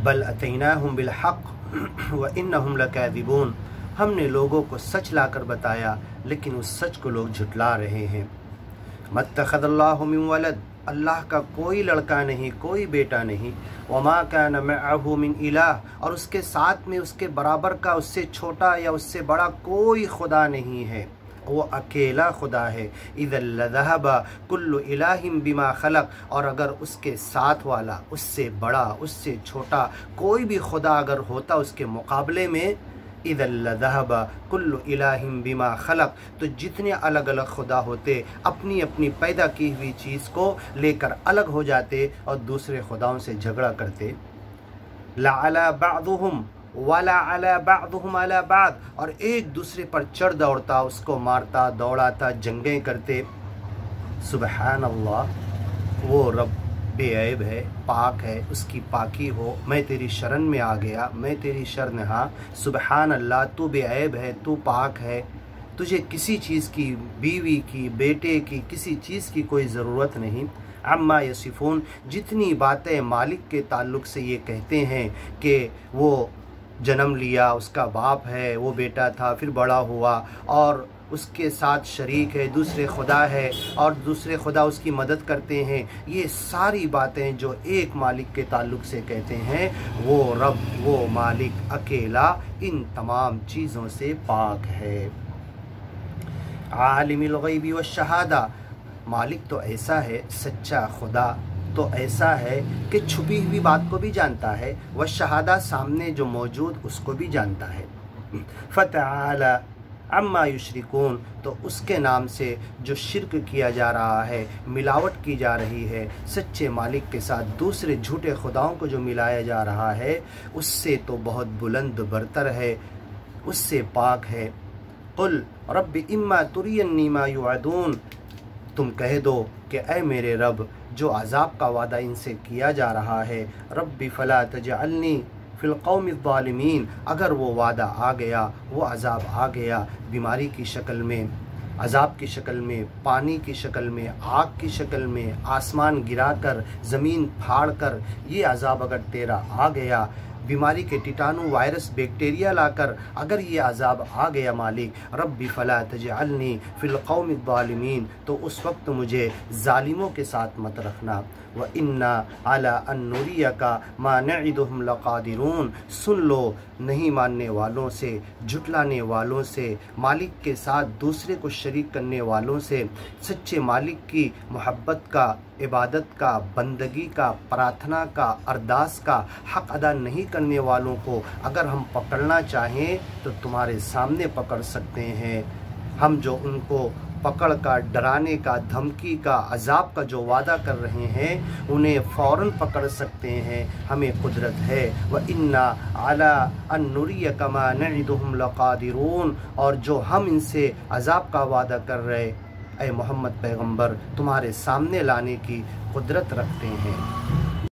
बल अतैनाहुम बिलहक़ व इन्नहुम लकाज़िबून, हमने लोगों को सच लाकर बताया लेकिन उस सच को लोग झुटला रहे हैं। मत्तख़ज़ल्लाहु मिन वलद, अल्लाह का कोई लड़का नहीं, कोई बेटा नहीं। वमा कान मअहु मिन इलाह, और उसके साथ में उसके बराबर का, उससे छोटा या उससे बड़ा कोई खुदा नहीं है, वो अकेला खुदा है। इज़ल लज़हबा कुल्लु इलाहिम बिमा खलक, और अगर उसके साथ वाला, उससे बड़ा, उससे छोटा कोई भी खुदा अगर होता उसके मुकाबले में, इज़ल लज़हबा कुल्लु इलाहिम बिमा खलक, तो जितने अलग अलग खुदा होते अपनी अपनी पैदा की हुई चीज़ को लेकर अलग हो जाते और दूसरे खुदाओं से झगड़ा करते। लअला बअदुहुम वला अला बअदुहुम अला बअद, और एक दूसरे पर चढ़ दौड़ता, उसको मारता दौड़ाता, जंगें करते। सुबहान अल्लाह, वो रब बेऐब है, पाक है, उसकी पाकी हो। मैं तेरी शरण में आ गया, मैं तेरी शरण, हाँ सुबहान अल्लाह, तू बेऐब है, तू पाक है, तुझे किसी चीज़ की, बीवी की, बेटे की, किसी चीज़ की कोई ज़रूरत नहीं। अम्मा यसिफून, जितनी बातें मालिक के ताल्लुक़ से ये कहते हैं कि वो जन्म लिया, उसका बाप है, वो बेटा था, फिर बड़ा हुआ और उसके साथ शरीक है, दूसरे खुदा है और दूसरे खुदा उसकी मदद करते हैं, ये सारी बातें जो एक मालिक के ताल्लुक़ से कहते हैं, वो रब, वो मालिक अकेला इन तमाम चीज़ों से पाक है। आलिमुल ग़ैबि व शहादा, मालिक तो ऐसा है, सच्चा खुदा तो ऐसा है कि छुपी हुई बात को भी जानता है, व शहादा, सामने जो मौजूद उसको भी जानता है। फ़तआला अम्मा युशरिकून, तो उसके नाम से जो शिर्क किया जा रहा है, मिलावट की जा रही है, सच्चे मालिक के साथ दूसरे झूठे खुदाओं को जो मिलाया जा रहा है, उससे तो बहुत बुलंद बरतर है, उससे पाक है। कुल रब्बि इम्मा तुरियन्नी मा युअदून, तुम कह दो कि ऐ मेरे रब, जो अज़ाब का वादा इनसे किया जा रहा है, रब्बी फ़ला तजअलनी फ़िल क़ौमि ज़ालिमीन, अगर वो वादा आ गया, वो अज़ाब आ गया, बीमारी की शक्ल में, अज़ाब की शक्ल में, पानी की शक्ल में, आग की शक्ल में, आसमान गिराकर, ज़मीन फाड़ कर, ये अज़ाब अगर तेरा आ गया, बीमारी के कीटाणु, वायरस, बैक्टीरिया लाकर अगर ये अज़ाब आ गया मालिक, रब्बी फ़ला तजअलनी फ़िल क़ौमि ज़ालिमीन, तो उस वक्त मुझे ज़ालिमों के साथ मत रखना। व इन्ना अला अन नुरियका मा नइदुहुम लक़ादिरून, सुन लो, नहीं मानने वालों से, झुटलाने वालों से, मालिक के साथ दूसरे को शरीक करने वालों से, सच्चे मालिक की मोहब्बत का, इबादत का, बंदगी का, प्रार्थना का, अरदास का हक़ अदा नहीं करने वालों को अगर हम पकड़ना चाहें तो तुम्हारे सामने पकड़ सकते हैं। हम जो उनको पकड़ का, डराने का, धमकी का, अज़ाब का जो वादा कर रहे हैं, उन्हें फ़ौरन पकड़ सकते हैं, हमें कुदरत है। व इन्ना अला अन नुरियका मा नइदुहुम लक़ादिरून, और जो हम इनसे अज़ाब का वादा कर रहे, ऐ मोहम्मद पैगंबर, तुम्हारे सामने लाने की कुदरत रखते हैं।